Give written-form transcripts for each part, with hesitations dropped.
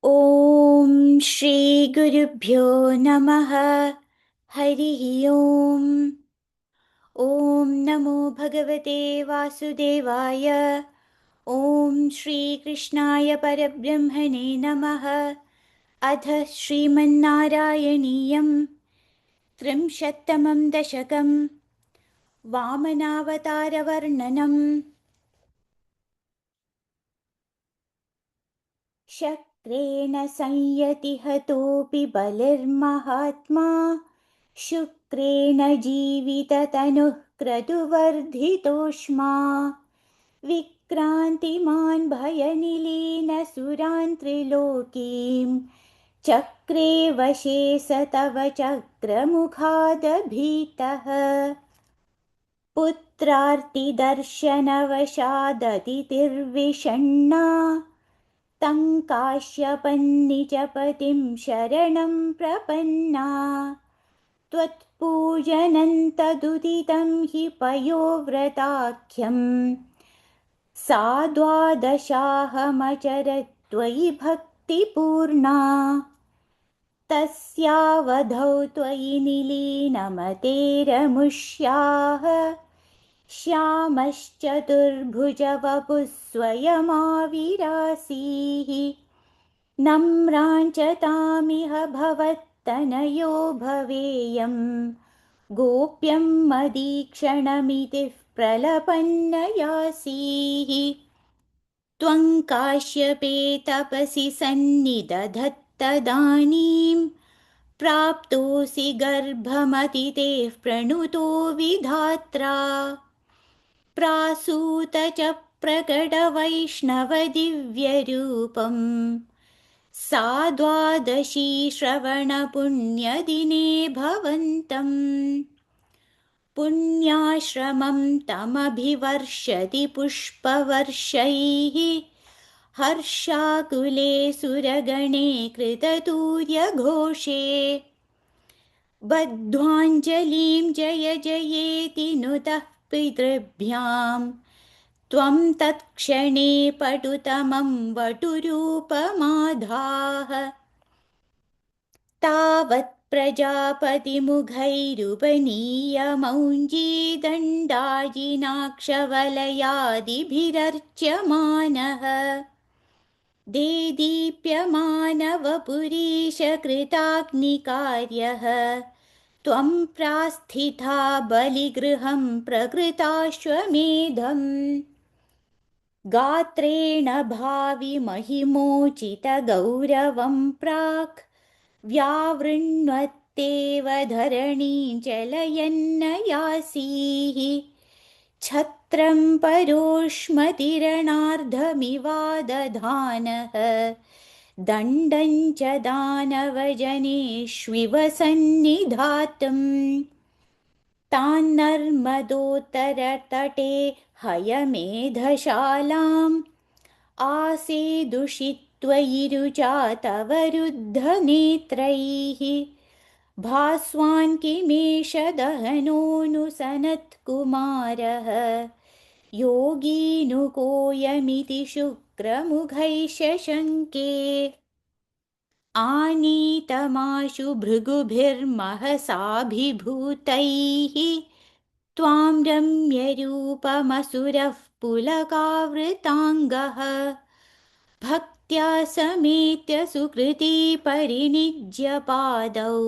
ॐ श्री गुरुभ्यो नमः। हरिः ओम्। ॐ नमो भगवते वासुदेवाय। ॐ श्रीकृष्णाय परब्रह्मणे नमः। अथ श्रीमन्नारायणीयं त्रिंशत्तमं दशकं वामनावतारवर्णनम्। शक्रेण संयतिहतोऽपि बलिर्महात्मा शुक्रेण जीविततनुः क्रतुवर्धितोष्मा विक्रान्तिमान् भयनिलीनसुरान् त्रिलोकीं चक्रे वशे स तव चक्रमुखादभीतः पुत्रार्तिदर्शनवशादतिथिर्विषण्णा तं काश्यपन्निजपतिं शरणं प्रपन्ना त्वत्पूजनन्तदुदितं हि पयोव्रताख्यं सा द्वादशाहमचरत्वयि भक्तिपूर्णा तस्यावधौ त्वयि निलीनमतेरमुष्याः श्यामश्चतुर्भुजवपुः स्वयमाविरासीः नम्राञ्चतामिह भवत्तनयो भवेयं गोप्यं मदीक्षणमितिः प्रलपन्नयासीः त्वं काश्यपे तपसि सन्निदधत्तदानीं प्राप्तोऽसि गर्भमतितेः प्रणुतो विधात्रा प्रासूत च प्रकटवैष्णवदिव्यरूपम् सा द्वादशी श्रवणपुण्यदिने भवन्तम् पुण्याश्रमं तमभिवर्षति पुष्पवर्षैः हर्षाकुले सुरगणे कृततूर्यघोषे बद्ध्वाञ्जलिं जय जयेति नुतः पितृभ्यां त्वं तत्क्षणे पटुतमं वटुरूपमाधाः तावत् प्रजापतिमुखैरुपनीयमौञ्जीदण्डाजिनाक्षवलयादिभिरर्च्यमानः देदीप्यमानवपुरीशकृताग्निकार्यः त्वं प्रास्थिता बलिगृहं प्रकृताश्वमेधम् गात्रेण भावि महिमोचितगौरवं प्राक् व्यावृण्वत्तेव धरणीं चलयन्न यासीः छत्रं परोष्मतिरणार्धमिवादधानः दण्डं च दानवजनेष्विव सन्निधातुम् तान्नर्मदोत्तरतटे हयमेधशालाम् आसेदुषित्वयि रुचा तव रुद्धनेत्रैः भास्वान् किमेष दहनोऽनुसनत्कुमारः योगीनुकोऽयमिति शुक्रमुखैः शशङ्के आनीतमाशु भृगुभिर्महसाभिभूतैः त्वां रम्यरूपमसुरः पुलकावृताङ्गः भक्त्या समेत्य सुकृती परिनिज्य पादौ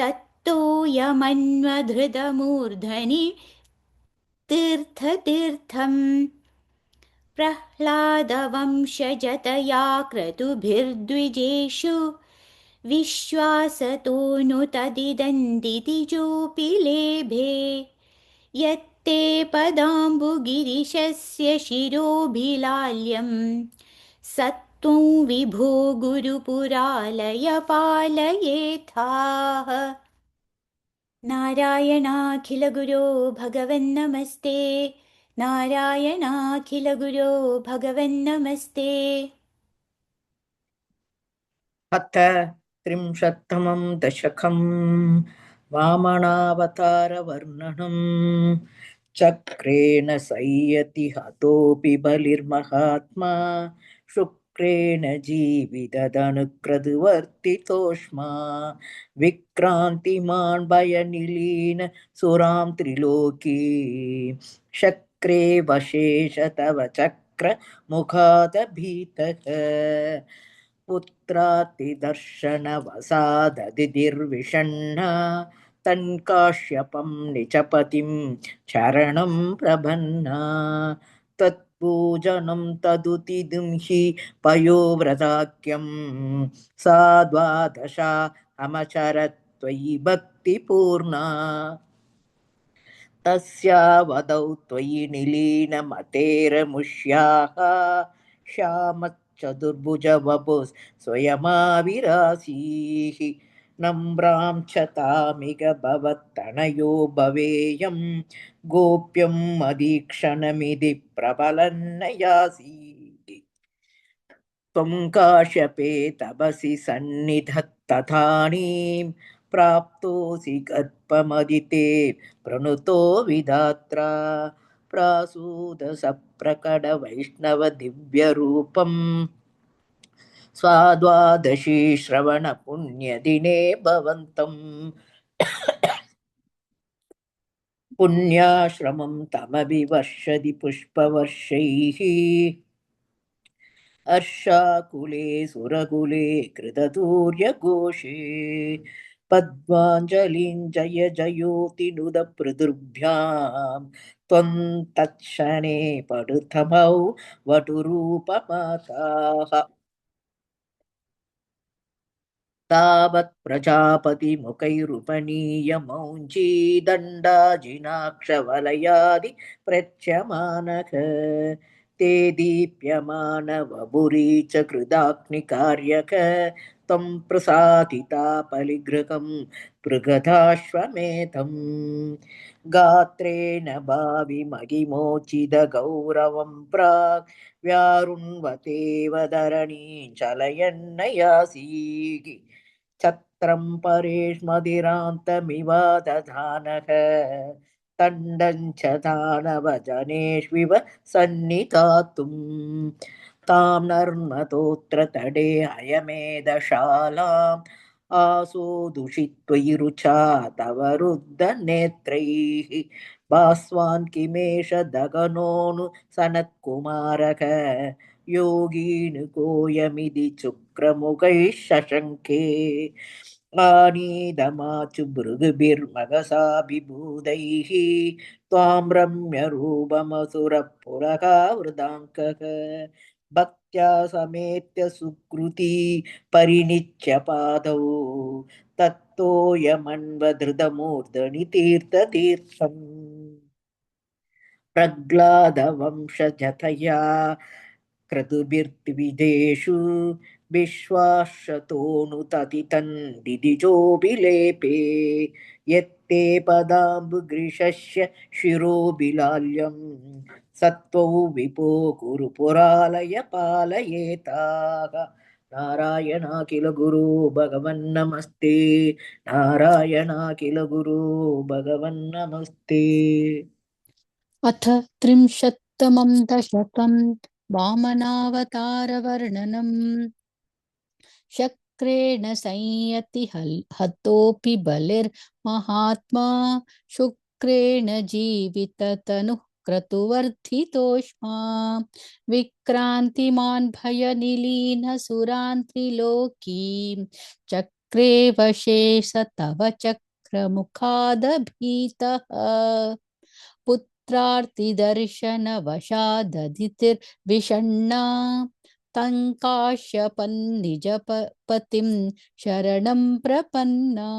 तत्तोयमन्वधृतमूर्धनि तीर्थतीर्थम् प्रह्लादवंशजतया क्रतुभिर्द्विजेषु विश्वासतो नु तदिदन्दितिजोऽपि लेभे यत्ते पदाम्बुगिरिशस्य शिरोभिलाल्यं सत्त्वं विभो गुरुपुरालय पालयेथाः। नारायणाखिलगुरो भगवन्नमस्ते। नारायणाखिलगुरो भगवन्नमस्ते। अथ त्रिंशत्तमं दशकं वामनावतारवर्णनम् चक्रेण संयति हतोऽपि बलिर्महात्मा शक्रेण जीवितदनुक्रतुवर्तितोष्मा विक्रान्तिमान् भयनिलीन सुरां त्रिलोकी शक्रे वशेष तव चक्र मुखादभीतः पुत्रातिदर्शनवसाददिर्विषण्णा तन्काश्यपं निजपतिं चरणं प्रभन्ना तत्पूजनं तदुतिदुं हि पयोव्रताख्यं सा द्वादशा अमचरत्वयि भक्तिपूर्णा तस्यावदौ त्वयि निलीनमतेरमुष्याः श्यामच्चतुर्भुजवपुः स्वयमाविरासीः नम्रां च तामिग भवत्तनयो भवेयं गोप्यं मदीक्षणमिति प्रबलन्नयासीः त्वं काश्यपे तपसि सन्निधत्तथानीं प्राप्तोऽसि गर्भमदिते प्रणुतो विधात्रा प्रासूदसप्रकटवैष्णवदिव्यरूपं स्वाद्वादशी श्रवणपुण्यदिने भवन्तम् पुण्याश्रमं तमभिवर्षति पुष्पवर्षैः हर्षाकुले सुरकुले कृततूर्यघोषे पद्माञ्जलिं जय जयोति नुद पृथुभ्यां त्वं तत्क्षणे पडुतमौ वटुरूपमाताः तावत् प्रजापतिमुखैरुपनीयमौञ्ची दण्डाजिनाक्षवलयादि प्रच्यमानः ते दीप्यमानवपुरी च कृदाग्निकार्यक त्वं प्रसादितापलिगृहं पृगदाश्वमेधम् गात्रेण भाविमहिमोचितगौरवं प्राक् व्यारुण्वतेव धरणीं चलयन्नयासीः छत्रं परेष्मदिरान्तमिवादधानः तण्डं च दानवजनेष्विव सन्निधातुं तां नर्मदोऽत्र तडे अयमेधशालाम् आसोदुषित्वयि रुचा तव रुद्धनेत्रैः भास्वान् किमेष दगनोऽनु सनत्कुमारः योगीनुकोऽयमिति चुक्रमुखैः शशङ्के आनीदमाचु भृगुभिर्मगसाभिभूतैः त्वां रम्यरूपमसुरपुरकावृताङ्कः भक्त्या समेत्य सुकृती परिनिच्य पादौ तत्तोयमन्वधृतमूर्धनि तीर्थतीर्थम् प्रह्लादवंशजतया क्रतुभिर्द्विजेषु विश्वासतोऽनुततितं दिदिजोऽभिलेपे यत्ते पदाम्बुगृशस्य शिरोबिलाल्यं सत्त्वौ विपो कुरु पुरालय पालयेताः नारायणाखिल गुरो भगवन्नमस्ते नारायणाखिल गुरो भगवन्नमस्ते अथ 30तमं दशकं वामनावतारवर्णनम् शक्रेण संयति हतोऽपि बलिर्महात्मा शुक्रेण जीविततनुः क्रतुवर्धितोष्मा विक्रान्तिमान् भयनिलीनसुरान्त्रिलोकीं चक्रे वशे स तव चक्रमुखादभीतः पुत्रार्तिदर्शनवशाददितिर्विषण्णा तङ्काश्यपन्निजपतिं शरणं प्रपन्ना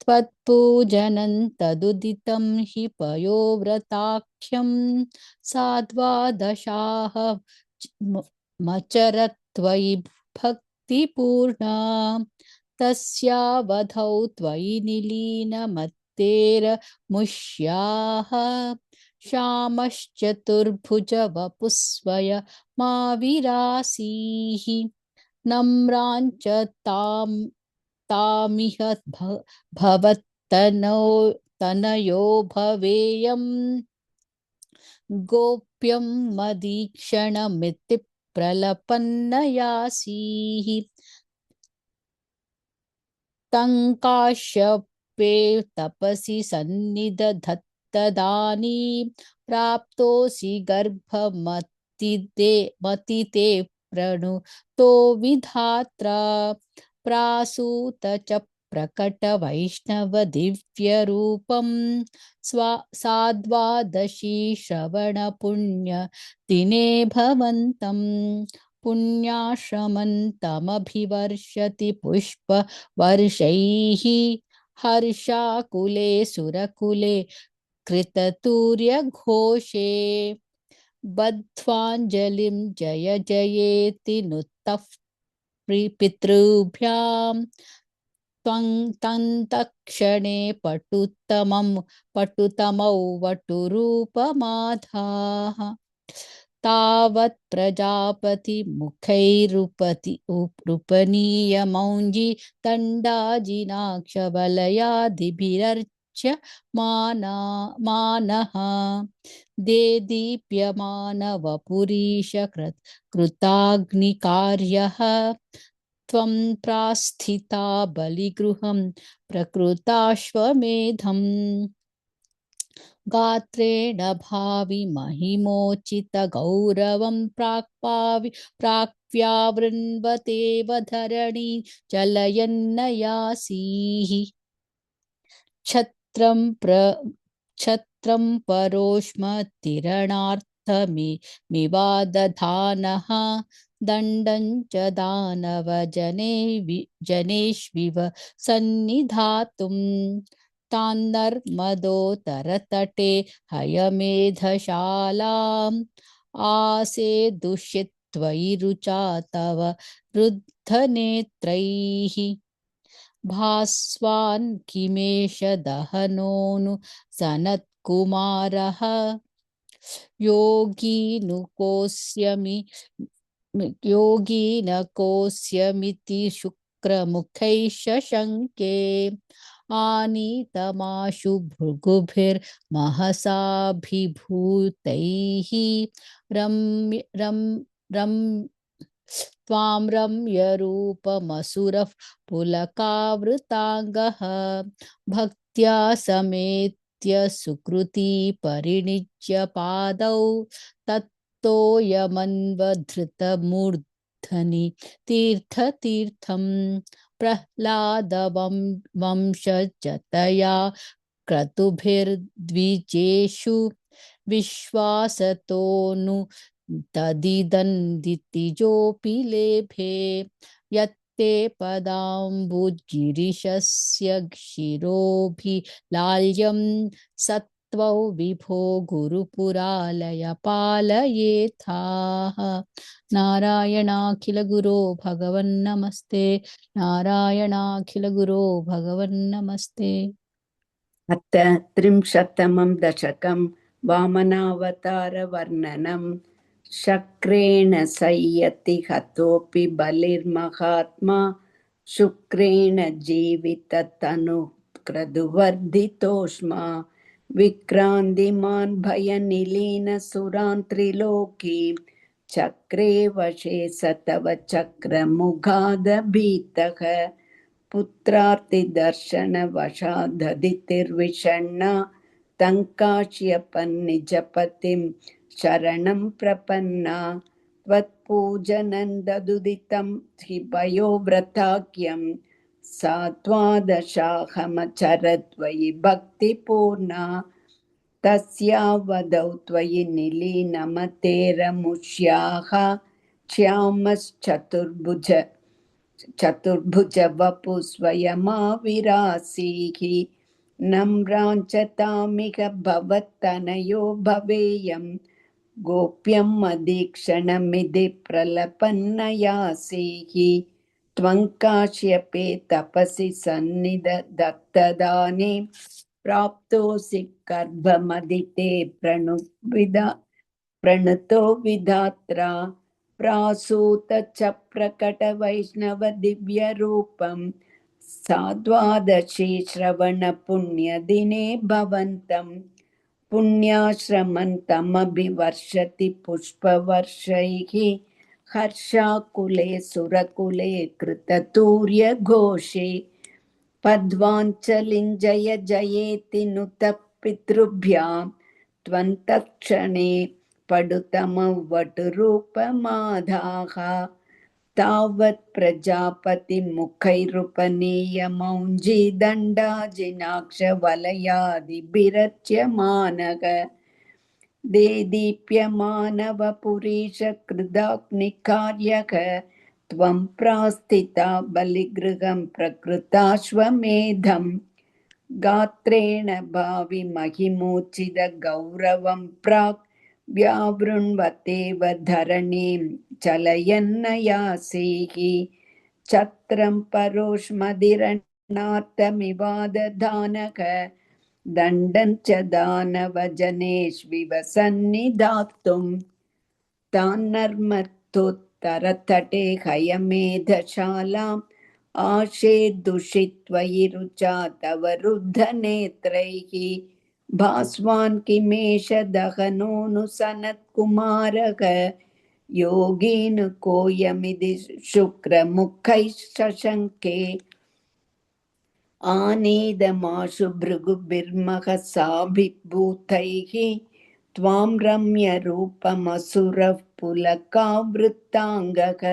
त्वत्पूजनं तदुदितं हि पयोव्रताख्यं सा द्वादशाः मचरत्वयि भक्तिपूर्णा तस्यावधौ त्वयि निलीनमत्तेरमुष्याः श्यामश्चतुर्भुजवपुस्वय मा विरासीः नम्राञ्च तामिह तनयो भवेयं गोप्यं मदीक्षणमिति प्रलपन्नयासीः तङ्काश्यपे तपसि सन्निदधत्तदानीं प्राप्तोऽसि गर्भमतिते प्रणुतो विधात्रा प्रासूत च प्रकट वैष्णव दिव्यरूपं साद्वादशी श्रवणपुण्य दिने भवन्तं पुण्याश्रमन्तमभिवर्षति पुष्पवर्षैः हर्षाकुले सुरकुले कृततुर्यघोषे बद्ध्वाञ्जलिं जय जयेति नुत्तः पितृभ्यां त्वं तन्तक्षणे पटुतमौ वटुरूपमाधाः तावत् प्रजापति मुखैरुपनीयमौञ्जी तण्डाजिनाक्षवलयादिभिरर्च्य मानः देदीप्यमानवपुरीश कृताग्निकार्यः त्वं प्रास्थिता बलिगृहं प्रकृताश्वमेधम् गात्रेण भावि महिमोचित गौरवं प्राक्व्यावृण्वतेव धरणी चलयन्नयासीः छत्रं परोष्मतिरणार्थमिवादधानः दण्डं च दानवजनेष्विव सन्निधातुं तान्नर्मदोत्तरतटे हयमेधशालाम् आसे दुष्यत्वयि रुचा तव रुद्धनेत्रैः भास्वान् किमेष दहनोऽनु सनत्कुमारः योगिनकोऽस्यमिति शुक्रमुखैः शशङ्के आनीतमाशु भृगुभिर्महसाभिभूतैः त्वां रम्यरूपमसुरः पुलकावृताङ्गः भक्त्या समेत्य सुकृती परिणिज्य पादौ तत्तोयमन्वधृतमूर्धनि तीर्थं प्रह्लादवंशजतया क्रतुभिर्द्विजेषु विश्वासतोऽनु तदिदन्दितिजोऽपि लेभे यत्ते पदाम्बुगिरिशस्य शिरोभिलाल्यं सत्त्वौ विभो गुरुपुरालय पालयेथाः नारायणाखिलगुरो भगवन्नमस्ते नारायणाखिलगुरो भगवन्नमस्ते। अथ 30तमं दशकं वामनावतारवर्णनं शक्रेण संयति हतोऽपि बलिर्महात्मा शुक्रेण जीविततनुः विक्रान्तिमान् भयनिलीनसुरान् त्रिलोकीं चक्रे वशे स तव चक्रमुखादभीतः पुत्रार्तिदर्शनवशाददितिर्विषण्णा तङ्काश्यपन्निजपतिं शरणं प्रपन्ना त्वत्पूजनं ददुदितं हि पयोव्रताख्यं सा द्वादशाहमचरत्वयि भक्तिपूर्णा तस्यावदौ त्वयि निलीनमतेरमुष्याः चतुर्भुज वपु स्वयमाविरासीः नम्राञ्चतामिह भवत्तनयो भवेयं गोप्यम् अधीक्षणमिति प्रलपन्नयासीः त्वं काश्यपे तपसि सन्निधत्तदानीं प्राप्तोऽसि गर्भमदिते प्रणुतो विधात्रा प्रासूत च प्रकट वैष्णव दिव्यरूपं साद्वादशी श्रवणपुण्यदिने भवन्तं पुण्याश्रमन्तमभिवर्षति पुष्पवर्षैः हर्षाकुले सुरकुले कृततूर्यघोषे पद्वाञ्चलिञ्जय जयेति नुतः पितृभ्यां त्वन्तक्षणे पडुतमवटुरूपमाधाः तावत् प्रजापतिमुखैरुपनीयमौञ्जीदण्डाजिनाक्षवलयादिभिरच्यमानः देदीप्यमानवपुरीशकृदाग्निकार्यक त्वं प्रास्थिता बलिगृहं प्रकृताश्वमेधम् गात्रेण भावि महिमोचितगौरवं प्राक् व्यावृण्वतेव धरणीं चलयन्नयासेः छत्रं परोष्मदिरणार्तमिवादधानक दण्डं च दानवजनेष्विव सन्निधातुं तान्नर्मतोत्तरतटे हयमेधशालाम् आशे दुषित्वयि रुचा तव रुद्धनेत्रैः भास्वान् किमेष दहनोऽनु सनत्कुमारः योगीनु कोऽयमिति शुक्रमुखैः शशङ्के आनीदमाशु भृगुभिर्महसाभिभूतैः त्वां रम्यरूपमसुरः पुलकावृत्ताङ्गः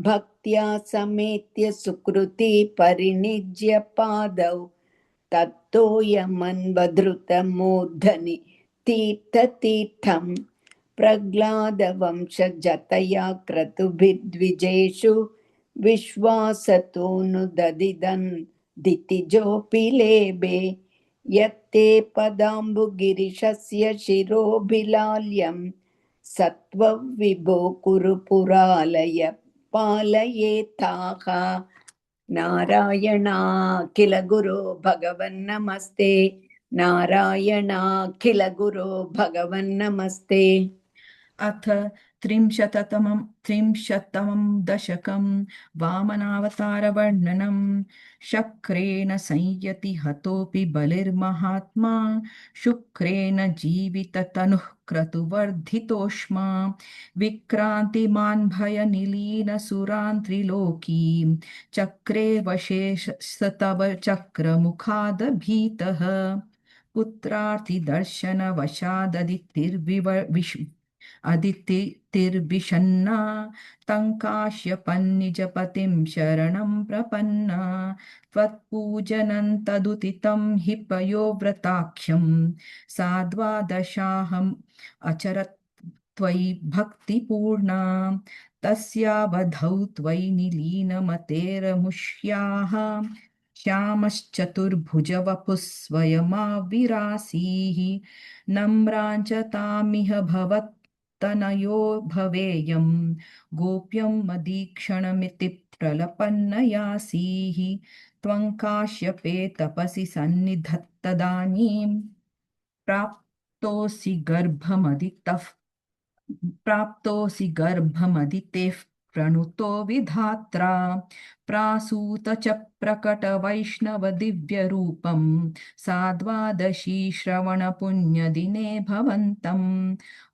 भक्त्या समेत्य सुकृती परिनिज्य पादौ तत्तोयमन्वधृतमूर्धनि तीर्थतीर्थं प्रह्लादवंशजतया क्रतुभिर्द्विजेषु विश्वासतोऽनुददिदन् दितिजोऽपि लेभे यत्ते पदाम्बुगिरिशस्य शिरोभिलाल्यं सत्त्वविभो कुरु पुरालय पालयेताः नारायणाखिल गुरो भगवन्नमस्ते नारायणाखिल गुरो भगवन्नमस्ते अथ त्रिंशत्तमं दशकं वामनावतारवर्णनं शक्रेण संयति हतोऽपि बलिर्महात्मा शुक्रेण जीविततनुः क्रतुवर्धितोष्मा विक्रान्तिमान् भयनिलीनसुरान् त्रिलोकीं चक्रे वशे स तव चक्रमुखादभीतः अदितिर्विषन्ना तङ्काश्यपन्निजपतिं शरणं प्रपन्ना त्वत्पूजनं तदुदितं हि पयोव्रताख्यं साद्वादशाहम् अचरत् त्वयि भक्तिपूर्णा तस्यावधौ त्वयि निलीनमतेरमुष्याः श्यामश्चतुर्भुजवपुः स्वयमाविरासीः नम्राञ्च तामिह भवत्तनयो भवेयं गोप्यं मदीक्षणमिति प्रलपन्नयासीः त्वं काश्यपे तपसि सन्निधत्तदानीं प्राप्तोऽसि गर्भमदितेः प्रणुतो विधात्रा प्रासूत च प्रकटवैष्णवदिव्यरूपं साद्वादशी श्रवणपुण्यदिने भवन्तं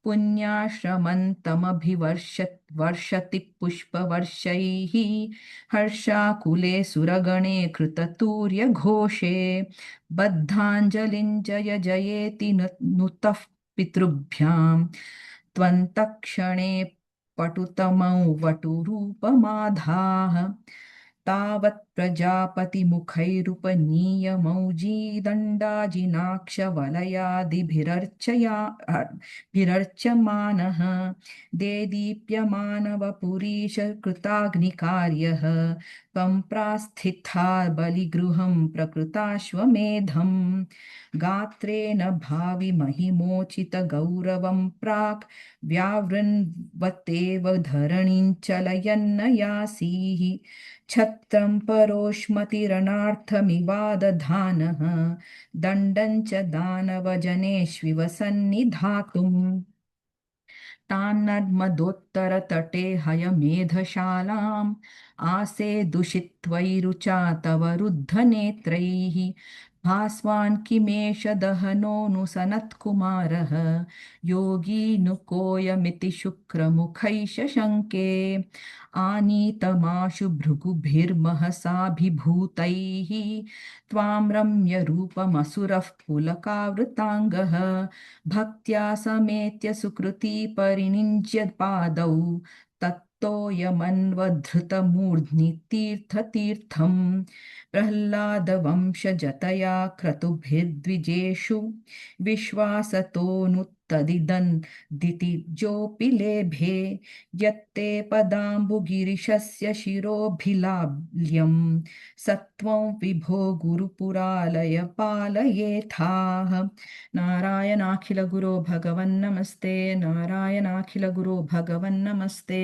पुण्याश्रमन्तमभिवर्षति पुष्पवर्षैः हर्षाकुले सुरगणे कृततूर्यघोषे बद्धाञ्जलिं जय जयेति नुतः पितृभ्यां त्वन्तक्षणे पटुतमौ वटुरूपमाधाः तावत् प्रजापतिमुखैरुपनीयमौजीदण्डाजिनाक्षवलयादिभिरर्च्यमानः देदीप्यमानवपुरीशकृताग्निकार्यः त्वं प्रास्थिता बलिगृहं प्रकृताश्वमेधम् गात्रेण भावि महिमोचितगौरवं प्राक् व्यावृण्वतेव धरणीं चलयन्नयासीः छत्रं परोष्मतिरणार्थमिवादधानः दण्डं च दानवजनेष्विव सन्निधातुम् तान्नर्मदोत्तरतटे हयमेधशालाम् आसे दुषित्वैरुचा तव रुद्धनेत्रैः भास्वान् किमेष दहनोऽनु सनत्कुमारः योगी नु कोऽयमिति शुक्रमुखैष शङ्के आनीतमाशु भृगुभिर्महसाभिभूतैः त्वां रम्य रूपमसुरः पुलकावृताङ्गः भक्त्या समेत्य सुकृती परिनिज्य पादौ तत्तोऽयमन्वधृतमूर्ध्नि तीर्थतीर्थम् प्रह्लादवंशजतया क्रतुभिर्द्विजेषु विश्वासतोऽनुत्तदिदन्दितिजोऽपि लेभे यत्ते पदाम्बुगिरिशस्य शिरोभिलाल्यं सत्वं विभो गुरुपुरालय पालयेथाः नारायणाखिलगुरो भगवन्नमस्ते नारायणाखिलगुरो भगवन्नमस्ते